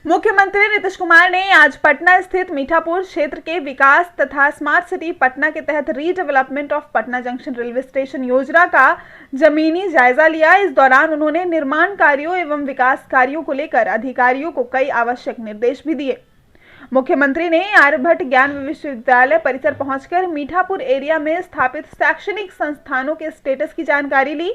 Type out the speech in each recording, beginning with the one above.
मुख्यमंत्री नीतीश कुमार ने आज पटना स्थित मीठापुर क्षेत्र के विकास तथा स्मार्ट सिटी पटना के तहत redevelopment of Patna junction railway station योजना का जमीनी जायजा लिया। इस दौरान उन्होंने निर्माण कार्यों एवं विकास कार्यों को लेकर अधिकारियों को कई आवश्यक निर्देश भी दिए। मुख्यमंत्री ने आर्यभट्ट ज्ञान विश्वविद्यालय परिसर पहुंचकर मीठापुर एरिया में स्थापित शैक्षणिक संस्थानों के स्टेटस की जानकारी ली।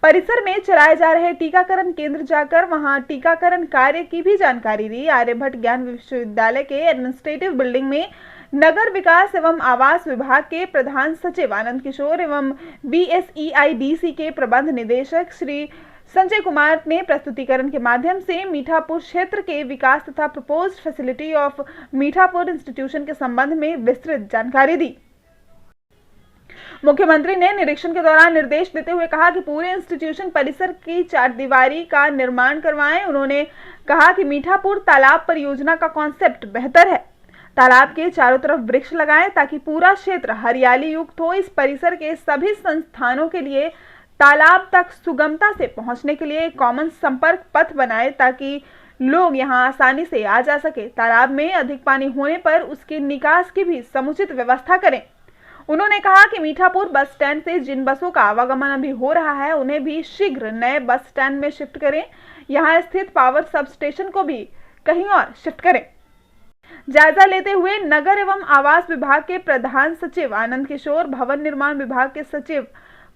परिसर में चलाए जा रहे टीकाकरण केंद्र जाकर वहां टीकाकरण कार्य की भी जानकारी ली। आर्यभट्ट ज्ञान विश्वविद्यालय के एडमिनिस्ट्रेटिव बिल्डिंग में नगर विकास एवं आवास विभाग के प्रधान सचिव आनंद किशोर एवं BSEIDC के प्रबंध निदेशक श्री संजय कुमार ने प्रस्तुतिकरण के माध्यम से मीठापुर क्षेत्र के विकास तथा proposed facility of Mithapur institution के संबंध में विस्तृत जानकारी दी। मुख्यमंत्री ने निरीक्षण के दौरान निर्देश देते हुए कहा कि पूरे इंस्टीट्यूशन परिसर की चारदीवारी का निर्माण करवाएं। उन्होंने कहा कि मीठापुर तालाब परियोजना का कॉन्सेप्ट बेहतर है। तालाब के चारों तरफ वृक्ष लगाएं ताकि पूरा क्षेत्र हरियाली युक्त हो। इस परिसर के सभी संस्थानों के लिए तालाब तक सुगमता से पहुंचने के लिए कॉमन संपर्क पथ बनाएं ताकि लोग यहां आसानी से आ जा सके। तालाब में अधिक पानी होने पर उसके निकास की भी समुचित व्यवस्था करें। उन्होंने कहा कि मीठापुर बस स्टैंड से जिन बसों का आवागमन अभी हो रहा है उन्हें भी शीघ्र नए बस स्टैंड में शिफ्ट करें। यहां स्थित पावर सब स्टेशन को भी कहीं और शिफ्ट करें। जायजा लेते हुए नगर एवं आवास विभाग के प्रधान सचिव आनंद किशोर, भवन निर्माण विभाग के सचिव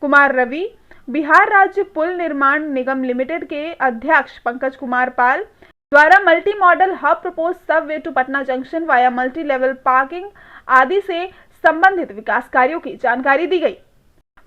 कुमार रवि, बिहार राज्य पुल निर्माण निगम लिमिटेड के अध्यक्ष पंकज कुमार पाल द्वारा multi modal hub propose subway to Patna junction via multi level parking आदि से संबंधित विकास कार्यों की जानकारी दी गई।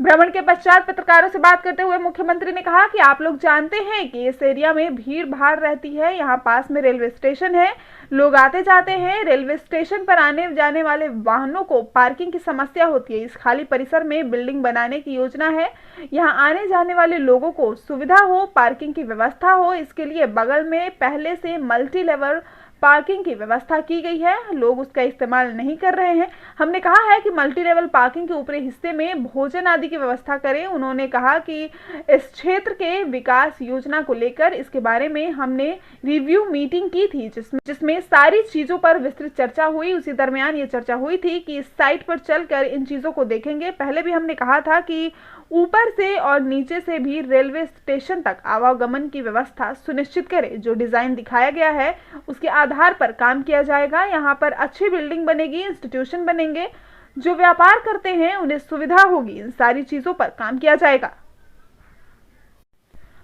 भ्रमण के पश्चात पत्रकारों से बात करते हुए मुख्यमंत्री ने कहा कि आप लोग जानते हैं कि इस एरिया में भीड़ भाड़ रहती है। यहाँ पास में रेलवे स्टेशन है, लोग आते जाते हैं। रेलवे स्टेशन पर आने जाने वाले वाहनों को पार्किंग की समस्या होती है। इस खाली परिसर में बिल्डिंग बनाने की योजना है। यहाँ आने जाने वाले लोगों को सुविधा हो, पार्किंग की व्यवस्था हो। इसके लिए बगल में पहले से मल्टी लेवल पार्किंग की व्यवस्था की गई है, लोग उसका इस्तेमाल नहीं कर रहे हैं। हमने कहा है कि मल्टी लेवल पार्किंग के ऊपरी हिस्से में भोजन आदि की व्यवस्था करें। उन्होंने कहा कि इस क्षेत्र के विकास योजना को लेकर इसके बारे में हमने रिव्यू मीटिंग की थी जिसमें सारी चीजों पर विस्तृत चर्चा हुई। उसी दरमियान ये चर्चा हुई थी कि इस साइट पर चलकर इन चीजों को देखेंगे। पहले भी हमने कहा था कि ऊपर से और नीचे से भी रेलवे स्टेशन तक आवागमन की व्यवस्था सुनिश्चित करें। जो डिजाइन दिखाया गया है उसके आधार पर काम किया जाएगा। यहाँ पर अच्छी बिल्डिंग बनेगी, इंस्टीट्यूशन बनेंगे, जो व्यापार करते हैं उन्हें सुविधा होगी। इन सारी चीजों पर काम किया जाएगा।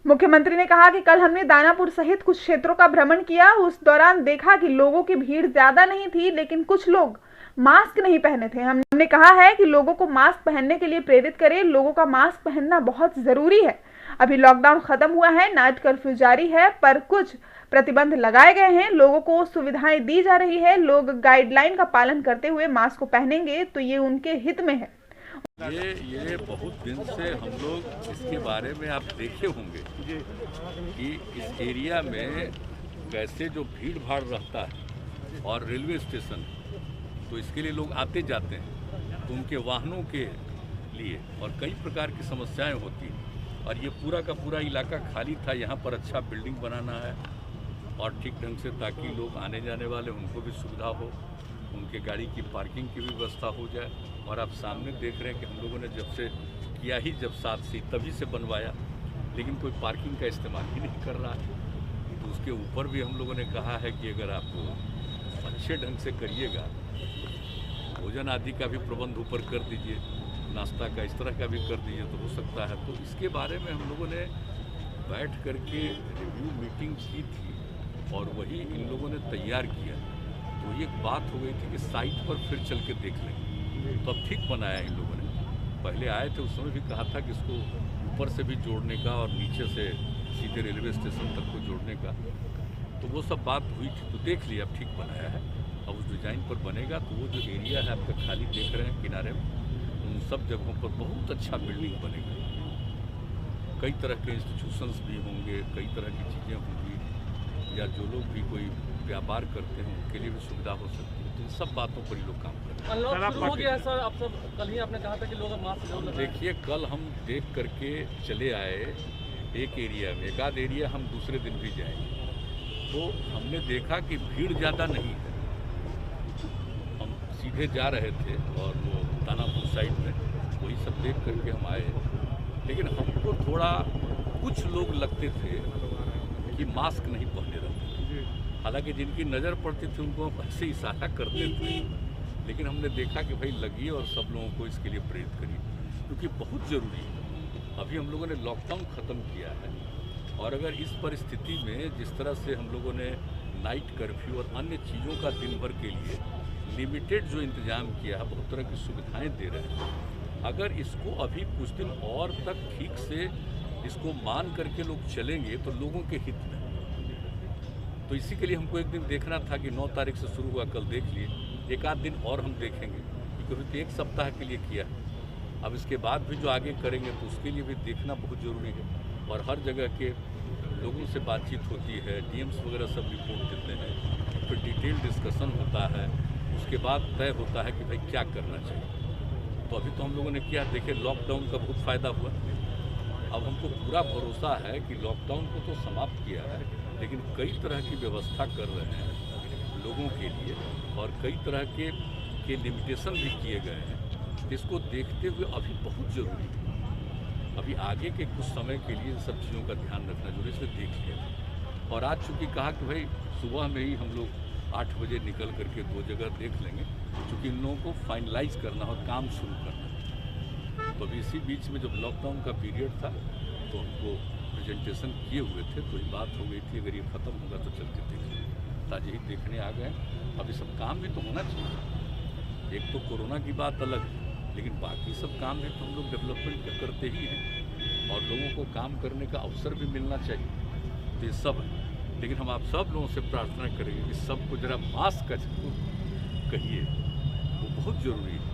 मुख्यमंत्री ने कहा कि कल हमने दानापुर सहित कुछ क्षेत्रों का भ्रमण किया। उस दौरान देखा कि लोगों की भीड़ ज्यादा नहीं थी, लेकिन कुछ लोग मास्क नहीं पहने थे। हमने कहा है कि लोगों को मास्क पहनने के लिए प्रेरित करें। लोगों का मास्क पहनना बहुत जरूरी है। अभी लॉकडाउन खत्म हुआ है, नाइट कर्फ्यू जारी है, पर कुछ प्रतिबंध लगाए गए हैं। लोगों को सुविधाएं दी जा रही है। लोग गाइडलाइन का पालन करते हुए मास्क को पहनेंगे तो ये उनके हित में है। ये बहुत दिन से हम लोग इसके बारे में आप देखे होंगे कि इस एरिया में कैसे जो भीड़ भाड़ रहता है और रेलवे स्टेशन, तो इसके लिए लोग आते जाते हैं, तो उनके वाहनों के लिए और कई प्रकार की समस्याएं होती हैं। और ये पूरा का पूरा इलाका खाली था। यहाँ पर अच्छा बिल्डिंग बनाना है और ठीक ढंग से, ताकि लोग आने जाने वाले उनको भी सुविधा हो, उनके गाड़ी की पार्किंग की भी व्यवस्था हो जाए। और आप सामने देख रहे हैं कि हम लोगों ने जब से किया ही जब 7 से तभी से बनवाया, लेकिन कोई पार्किंग का इस्तेमाल ही नहीं कर रहा है। तो उसके ऊपर भी हम लोगों ने कहा है कि अगर आप अच्छे ढंग से करिएगा, भोजन आदि का भी प्रबंध ऊपर कर दीजिए, नाश्ता का इस तरह का भी कर दीजिए तो हो सकता है। तो इसके बारे में हम लोगों ने बैठ करके रिव्यू मीटिंग की थी और वही इन लोगों ने तैयार किया। तो ये बात हो गई थी कि साइट पर फिर चल के देख लेंगे। तो अब ठीक बनाया इन लोगों ने। पहले आए थे उस समय भी कहा था कि इसको ऊपर से भी जोड़ने का और नीचे से सीधे रेलवे स्टेशन तक को जोड़ने का, तो वो सब बात हुई थी। तो देख लिया, अब ठीक बनाया है। अब उस डिज़ाइन पर बनेगा तो वो जो एरिया है आपका खाली देख रहे हैं किनारे में, उन सब जगहों पर बहुत अच्छा बिल्डिंग बनेगा। कई तरह के इंस्टीट्यूशंस भी होंगे, कई तरह की चीज़ें होंगी, या जो लोग भी कोई व्यापार करते हैं उनके लिए भी सुविधा हो सकती है। तो इन सब बातों पर ही लोग काम करते हैं। अनलॉक हो गया सर, आप सब कल ही आपने कहा था कि लोग मास्क जरूर लगाएं। देखिए, कल हम देख करके चले आए एक एरिया में, एक आध एरिया हम दूसरे दिन भी जाएंगे। तो हमने देखा कि भीड़ ज़्यादा नहीं है। हम सीधे जा रहे थे और वो दानापुर साइड में वही सब देख करके हम आए, लेकिन हमको थोड़ा कुछ लोग लगते थे कि मास्क नहीं पहने रहते। हालांकि जिनकी नज़र पड़ती थी उनको हम ऐसे इशारा करते थे, लेकिन हमने देखा कि भाई लगिए और सब लोगों को इसके लिए प्रेरित करिए, क्योंकि बहुत ज़रूरी है। अभी हम लोगों ने लॉकडाउन ख़त्म किया है और अगर इस परिस्थिति में जिस तरह से हम लोगों ने नाइट कर्फ्यू और अन्य चीज़ों का दिन भर के लिए लिमिटेड जो इंतज़ाम किया है, बहुत तरह की सुविधाएं दे रहे हैं, अगर इसको अभी कुछ दिन और तक ठीक से इसको मान करके लोग चलेंगे तो लोगों के हित में। तो इसी के लिए हमको एक दिन देखना था कि 9 तारीख से शुरू हुआ, कल देख लिए, एक आध दिन और हम देखेंगे, क्योंकि एक सप्ताह के लिए किया है। अब इसके बाद भी जो आगे करेंगे तो उसके लिए भी देखना बहुत ज़रूरी है। और हर जगह के लोगों से बातचीत होती है, डीएम्स वगैरह सब रिपोर्ट देते हैं, फिर डिटेल डिस्कशन होता है, उसके बाद तय होता है कि भाई क्या करना चाहिए। तो अभी तो हम लोगों ने किया, देखिए लॉकडाउन का बहुत फ़ायदा हुआ। अब हमको पूरा भरोसा है कि लॉकडाउन को तो समाप्त किया है, लेकिन कई तरह की व्यवस्था कर रहे हैं लोगों के लिए और कई तरह के लिमिटेशन भी किए गए हैं। इसको देखते हुए अभी बहुत ज़रूरी है, अभी आगे के कुछ समय के लिए इन सब चीज़ों का ध्यान रखना जरूरी, इसलिए देख लिया। और आज चूँकि कहा कि भाई सुबह में ही हम लोग 8 बजे निकल करके 2 जगह देख लेंगे, क्योंकि इन लोगों को फाइनलाइज करना और काम शुरू करना है। तो अभी इसी बीच में जब लॉकडाउन का पीरियड था तो हमको प्रेजेंटेशन किए हुए थे, तो ये बात हो गई थी अगर ये ख़त्म होगा तो चलते देखिए, ताज़े ही देखने आ गए। अभी सब काम भी तो होना चाहिए, एक तो कोरोना की बात अलग है, लेकिन बाकी सब काम भी तो हम लोग डेवलपमेंट करते ही हैं और लोगों को काम करने का अवसर भी मिलना चाहिए। तो ये सब है, लेकिन हम आप सब लोगों से प्रार्थना करेंगे कि सबको ज़रा मास्क का जरूर कहिए, वो बहुत ज़रूरी है।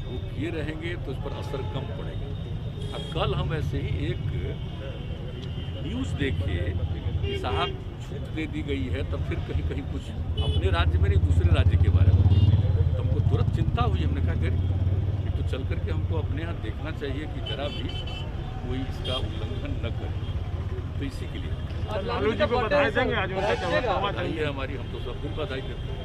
वो किए रहेंगे तो इस पर असर कम पड़ेगा। अब कल हम ऐसे ही एक न्यूज़ देखे कि साहब छूट दे दी गई है, तब फिर कहीं कहीं कुछ अपने राज्य में नहीं दूसरे राज्य के बारे में, तो हमको तुरंत चिंता हुई। हमने कहा कि तो चल करके हमको अपने यहाँ देखना चाहिए कि जरा भी कोई इसका उल्लंघन न करे। तो इसी के लिए लालू जी को बधाई देंगे आज उनका बधाई है हमारी, हम तो सब दिन बधाई देते हैं।